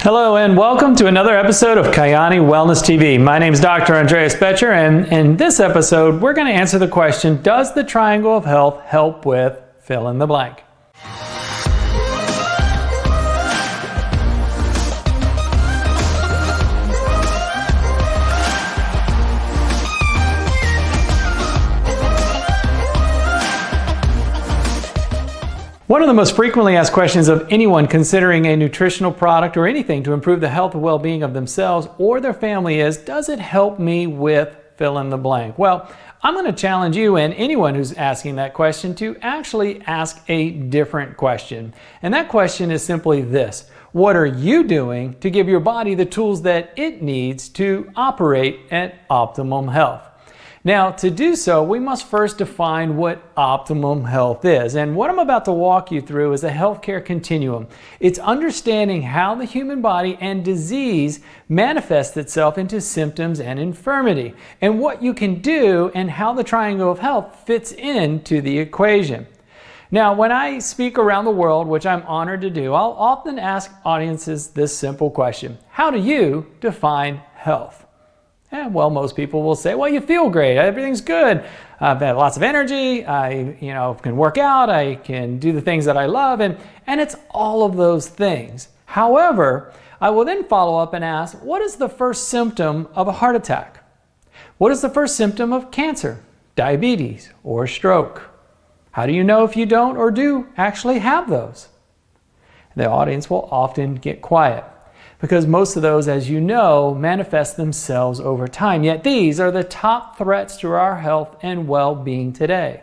Hello and welcome to another episode of凯娅尼Wellness TV. My name is Dr. Andreas Betcher, and in this episode we're going to answer the question, does the triangle of health help with fill in the blank? One of the most frequently asked questions of anyone considering a nutritional product or anything to improve the health and well-being of themselves or their family is, does it help me with fill in the blank? Well, I'm going to challenge you and anyone who's asking that question to actually ask a different question. And that question is simply this: what are you doing to give your body the tools that it needs to operate at optimum health? Now, to do so, we must first define what optimum health is. And what I'm about to walk you through is a healthcare continuum. It's understanding how the human body and disease manifests itself into symptoms and infirmity, and what you can do and how the triangle of health fits into the equation. Now, when I speak around the world, which I'm honored to do, I'll often ask audiences this simple question: how do you define health? And well, most people will say, well, you feel great, everything's good, I've had lots of energy, I can work out, I can do the things that I love, and it's all of those things. However, I will then follow up and ask, what is the first symptom of a heart attack? What is the first symptom of cancer, diabetes, or stroke? How do you know if you don't or do actually have those? The audience will often get quiet, because most of those, as you know, manifest themselves over time. Yet these are the top threats to our health and well-being today.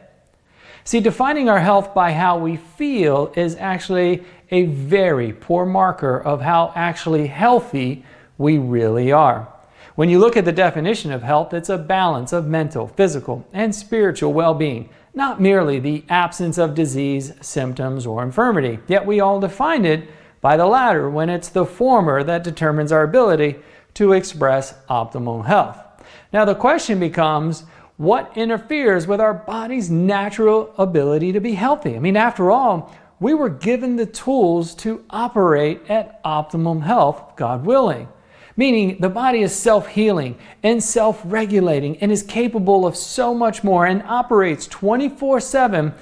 See, defining our health by how we feel is actually a very poor marker of how actually healthy we really are. When you look at the definition of health, it's a balance of mental, physical, and spiritual well-being, not merely the absence of disease, symptoms, or infirmity. Yet we all define it by the latter, when it's the former that determines our ability to express optimal health. Now the question becomes, what interferes with our body's natural ability to be healthy? I mean, after all, we were given the tools to operate at optimum health, God willing. Meaning the body is self-healing and self-regulating and is capable of so much more and operates 24/7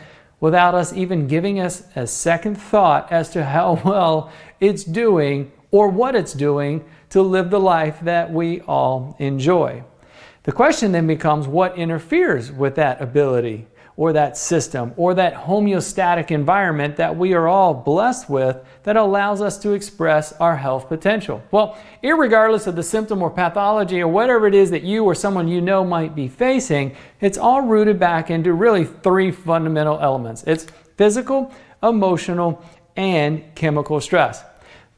without us even giving us a second thought as to how well it's doing or what it's doing to live the life that we all enjoy. The question then becomes, what interferes with that ability or that system or that homeostatic environment that we are all blessed with that allows us to express our health potential? Well, irregardless of the symptom or pathology or whatever it is that you or someone you know might be facing, it's all rooted back into really three fundamental elements. It's physical, emotional, and chemical stress.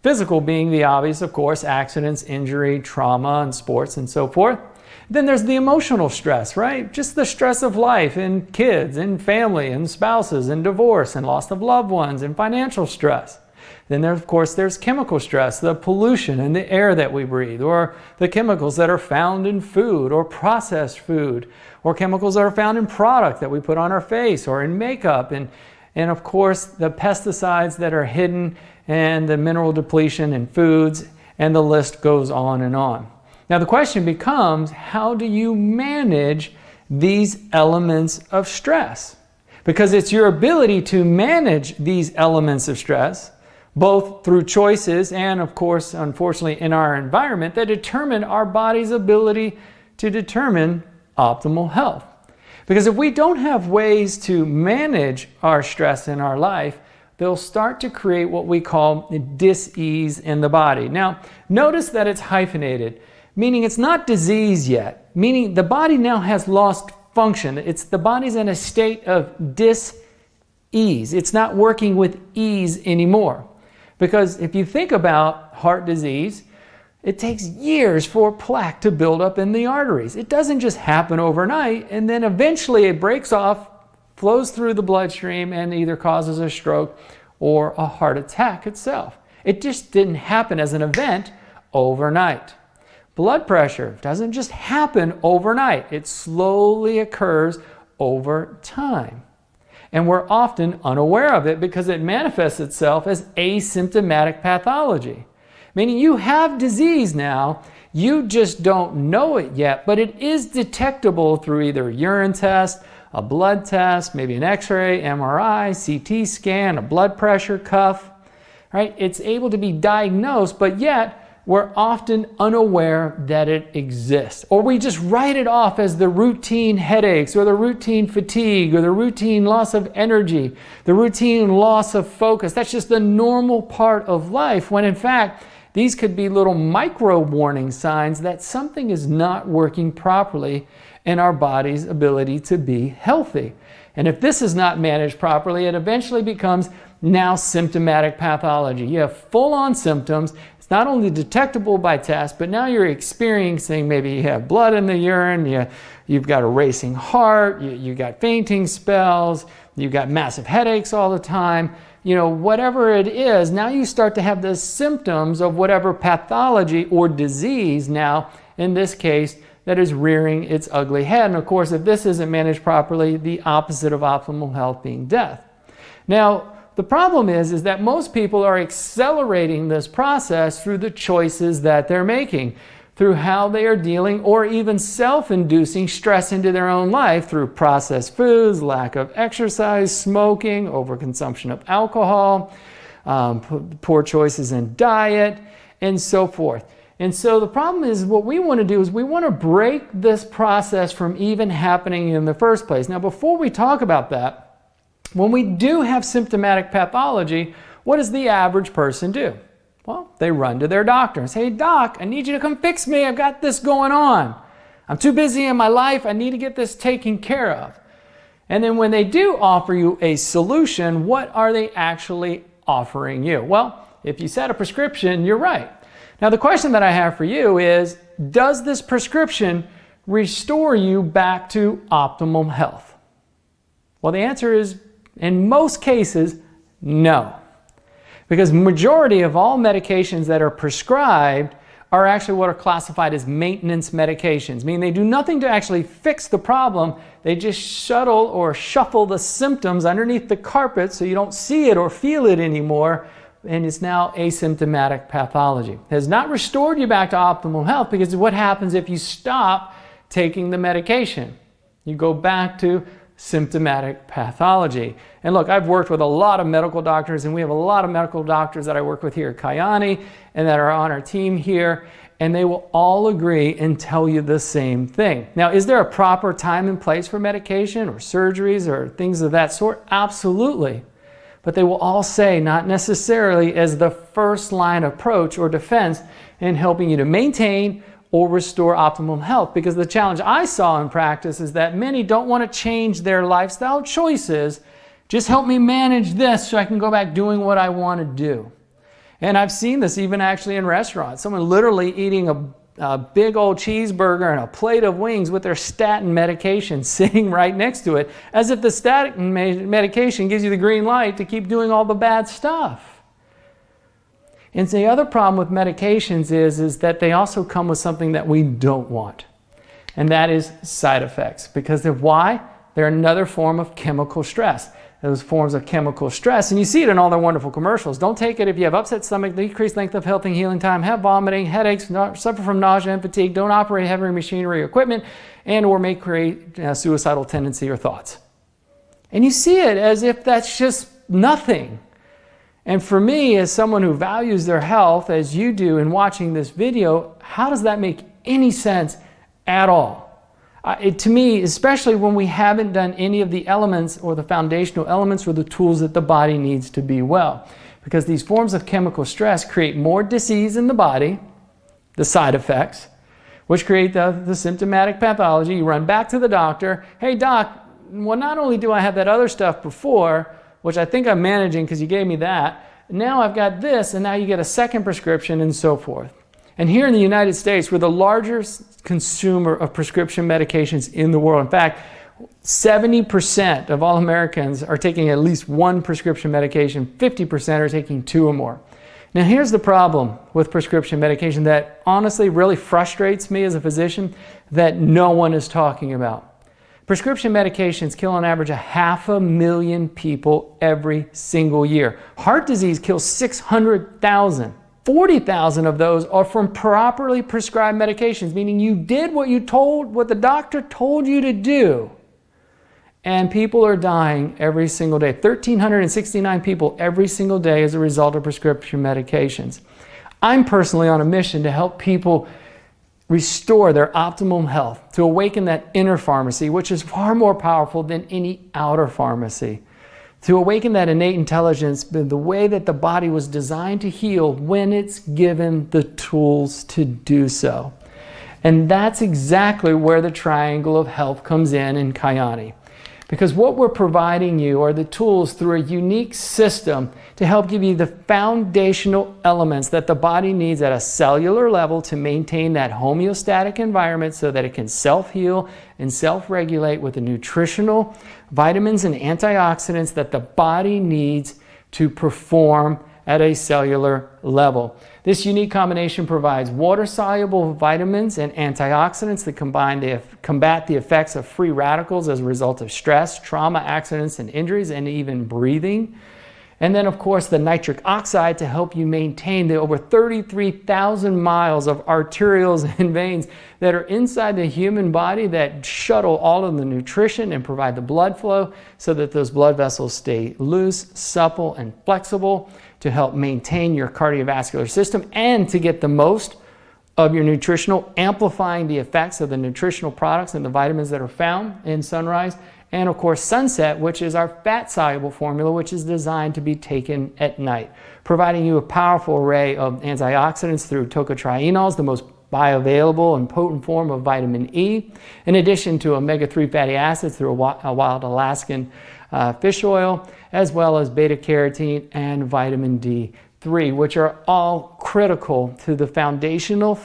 Physical being the obvious, of course, accidents, injury, trauma, and sports, and so forth. Then there's the emotional stress, right? Just the stress of life and kids and family and spouses and divorce and loss of loved ones and financial stress. Then of course there's chemical stress, the pollution in the air that we breathe, or the chemicals that are found in food or processed food, or chemicals that are found in product that we put on our face or in makeup, and of course the pesticides that are hidden and the mineral depletion in foods, and the list goes on and on. Now the question becomes, how do you manage these elements of stress? Because it's your ability to manage these elements of stress, both through choices and of course, unfortunately, in our environment, that determine our body's ability to determine optimal health. Because if we don't have ways to manage our stress in our life, they'll start to create what we call dis-ease in the body. Now, notice that it's hyphenated, meaning it's not disease yet, meaning the body now has lost function. The body's in a state of dis-ease. It's not working with ease anymore. Because if you think about heart disease, it takes years for plaque to build up in the arteries. It doesn't just happen overnight, and then eventually it breaks off, flows through the bloodstream, and either causes a stroke or a heart attack itself. It just didn't happen as an event overnight. Blood pressure doesn't just happen overnight. It slowly occurs over time. And we're often unaware of it because it manifests itself as asymptomatic pathology. meaning you have disease now, you just don't know it yet, but it is detectable through either a urine test, a blood test, maybe an x-ray, MRI, CT scan, a blood pressure cuff, right? It's able to be diagnosed, but yet we're often unaware that it exists. Or we just write it off as the routine headaches or the routine fatigue or the routine loss of energy, the routine loss of focus. That's just the normal part of life, when in fact, these could be little micro warning signs that something is not working properly in our body's ability to be healthy. And if this is not managed properly, it eventually becomes now symptomatic pathology. You have full-on symptoms. It's not only detectable by test, but now you're experiencing, maybe you have blood in the urine, you've got a racing heart, you've got fainting spells, you've got massive headaches all the time. You know, whatever it is, now you start to have the symptoms of whatever pathology or disease now, in this case, that is rearing its ugly head. And of course, if this isn't managed properly, the opposite of optimal health being death. Now, the problem is that most people are accelerating this process through the choices that they're making, through how they are dealing or even self-inducing stress into their own life through processed foods, lack of exercise, smoking, overconsumption of alcohol, poor choices in diet, and so forth. And so the problem is, what we want to do is we want to break this process from even happening in the first place. Now, before we talk about that, when we do have symptomatic pathology, what does the average person do? Well, they run to their doctor and say, "Hey, doc, I need you to come fix me. I've got this going on. I'm too busy in my life. I need to get this taken care of." And then when they do offer you a solution, what are they actually offering you? Well, if you set a prescription, you're right. Now, the question that I have for you is, does this prescription restore you back to optimal health? Well, the answer is, in most cases, no. Because majority of all medications that are prescribed are actually what are classified as maintenance medications, meaning they do nothing to actually fix the problem. They just shuttle or shuffle the symptoms underneath the carpet so you don't see it or feel it anymore, and it's now asymptomatic pathology. It has not restored you back to optimal health, because what happens if you stop taking the medication? You go back to symptomatic pathology. And look, I've worked with a lot of medical doctors, and we have a lot of medical doctors that I work with here at凯娅尼and that are on our team here, and they will all agree and tell you the same thing. Now, is there a proper time and place for medication or surgeries or things of that sort? Absolutely. But they will all say not necessarily as the first line approach or defense in helping you to maintain or restore optimal health. Because the challenge I saw in practice is that many don't want to change their lifestyle choices. Just help me manage this so I can go back doing what I want to do. And I've seen this even actually in restaurants. Someone literally eating a big old cheeseburger and a plate of wings with their statin medication sitting right next to it, as if the statin medication gives you the green light to keep doing all the bad stuff. And the other problem with medications is that they also come with something that we don't want, and that is side effects. Because of why? They're another form of chemical stress. Those forms of chemical stress, and you see it in all their wonderful commercials. Don't take it if you have upset stomach, decreased length of health and healing time, have vomiting, headaches, suffer from nausea and fatigue, don't operate heavy machinery or equipment, and or may create suicidal tendency or thoughts. And you see it as if that's just nothing. And for me, as someone who values their health, as you do in watching this video, how does that make any sense at all? To me, especially when we haven't done any of the elements or the foundational elements or the tools that the body needs to be well. Because these forms of chemical stress create more disease in the body, the side effects, which create the symptomatic pathology. You run back to the doctor. "Hey, doc, well, not only do I have that other stuff before, which I think I'm managing because you gave me that, now I've got this," and now you get a second prescription and so forth. And here in the United States, we're the largest consumer of prescription medications in the world. In fact, 70% of all Americans are taking at least one prescription medication. 50% are taking two or more. Now, here's the problem with prescription medication that honestly really frustrates me as a physician that no one is talking about. Prescription medications kill on average 500,000 people every single year. Heart disease kills 600,000. 40,000 of those are from properly prescribed medications, meaning you did what the doctor told you to do. And people are dying every single day. 1,369 people every single day as a result of prescription medications. I'm personally on a mission to help people restore their optimum health, to awaken that inner pharmacy, which is far more powerful than any outer pharmacy. To awaken that innate intelligence, the way that the body was designed to heal when it's given the tools to do so. And that's exactly where the triangle of health comes in Kyonni. Because what we're providing you are the tools through a unique system to help give you the foundational elements that the body needs at a cellular level to maintain that homeostatic environment so that it can self-heal and self-regulate with the nutritional vitamins and antioxidants that the body needs to perform at a cellular level. This unique combination provides water-soluble vitamins and antioxidants that combat the effects of free radicals as a result of stress, trauma, accidents, and injuries, and even breathing. And then, of course, the nitric oxide to help you maintain the over 33,000 miles of arterioles and veins that are inside the human body that shuttle all of the nutrition and provide the blood flow so that those blood vessels stay loose, supple, and flexible to help maintain your cardiovascular system and to get the most of your nutritional, amplifying the effects of the nutritional products and the vitamins that are found in sunrise. And of course, Sunset, which is our fat-soluble formula, which is designed to be taken at night, providing you a powerful array of antioxidants through tocotrienols, the most bioavailable and potent form of vitamin E, in addition to omega-3 fatty acids through a wild Alaskan fish oil, as well as beta-carotene and vitamin D3, which are all critical to the foundational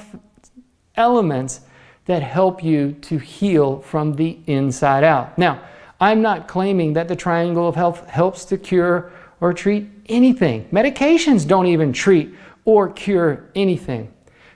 elements that help you to heal from the inside out. Now, I'm not claiming that the triangle of health helps to cure or treat anything. Medications don't even treat or cure anything.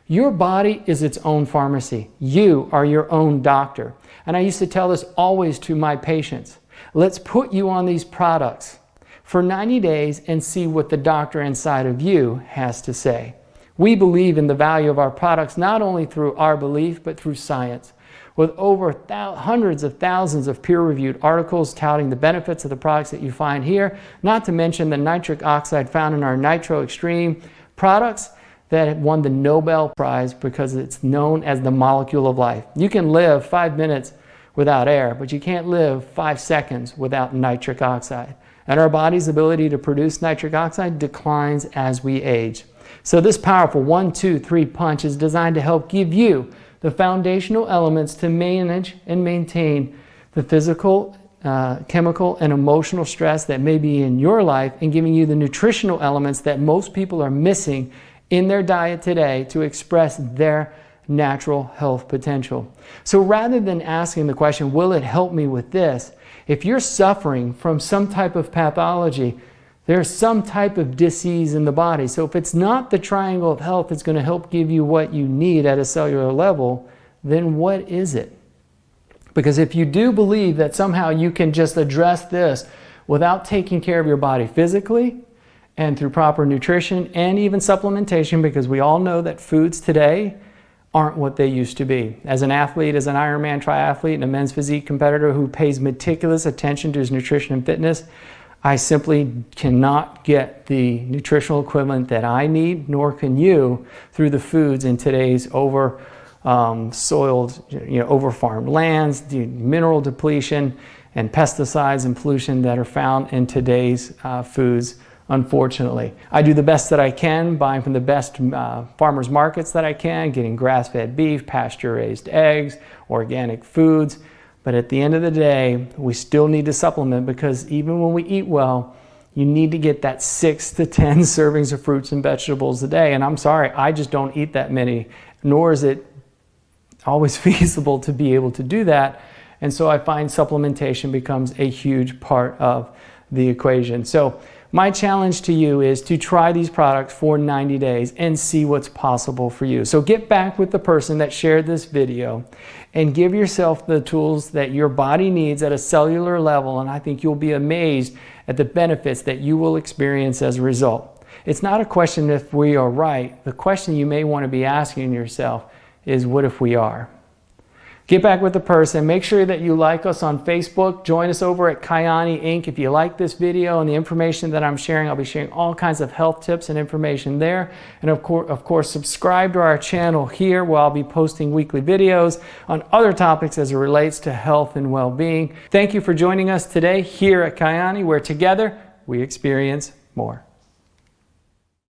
Your body is its own pharmacy. You are your own doctor. And I used to tell this always to my patients. Let's put you on these products for 90 days and see what the doctor inside of you has to say. We believe in the value of our products not only through our belief, but through science. With over hundreds of thousands of peer-reviewed articles touting the benefits of the products that you find here, not to mention the nitric oxide found in our Nitro Extreme products that won the Nobel Prize because it's known as the molecule of life. You can live 5 minutes without air, but you can't live 5 seconds without nitric oxide. And our body's ability to produce nitric oxide declines as we age. So this powerful 1, 2, 3 punch is designed to help give you the foundational elements to manage and maintain the physical, chemical, and emotional stress that may be in your life, and giving you the nutritional elements that most people are missing in their diet today to express their natural health potential. So rather than asking the question, will it help me with this? If you're suffering from some type of pathology, there's some type of disease in the body. So if it's not the triangle of health that's going to help give you what you need at a cellular level, then what is it? Because if you do believe that somehow you can just address this without taking care of your body physically and through proper nutrition and even supplementation, because we all know that foods today aren't what they used to be. As an athlete, as an Ironman triathlete and a men's physique competitor who pays meticulous attention to his nutrition and fitness, I simply cannot get the nutritional equivalent that I need, nor can you, through the foods in today's over-soiled, over-farmed lands, the mineral depletion, and pesticides and pollution that are found in today's foods, unfortunately. I do the best that I can, buying from the best farmers markets that I can, getting grass-fed beef, pasture-raised eggs, organic foods. But at the end of the day, we still need to supplement, because even when we eat well, you need to get that 6 to 10 servings of fruits and vegetables a day. And I'm sorry, I just don't eat that many, nor is it always feasible to be able to do that. And so I find supplementation becomes a huge part of the equation. So my challenge to you is to try these products for 90 days and see what's possible for you. So get back with the person that shared this video and give yourself the tools that your body needs at a cellular level, and I think you'll be amazed at the benefits that you will experience as a result. It's not a question if we are right. The question you may want to be asking yourself is, what if we are? Get back with the person. Make sure that you like us on Facebook. Join us over at Kyani Inc. If you like this video and the information that I'm sharing, I'll be sharing all kinds of health tips and information there. And of course, subscribe to our channel here where I'll be posting weekly videos on other topics as it relates to health and well-being. Thank you for joining us today here at Kyani, where together we experience more.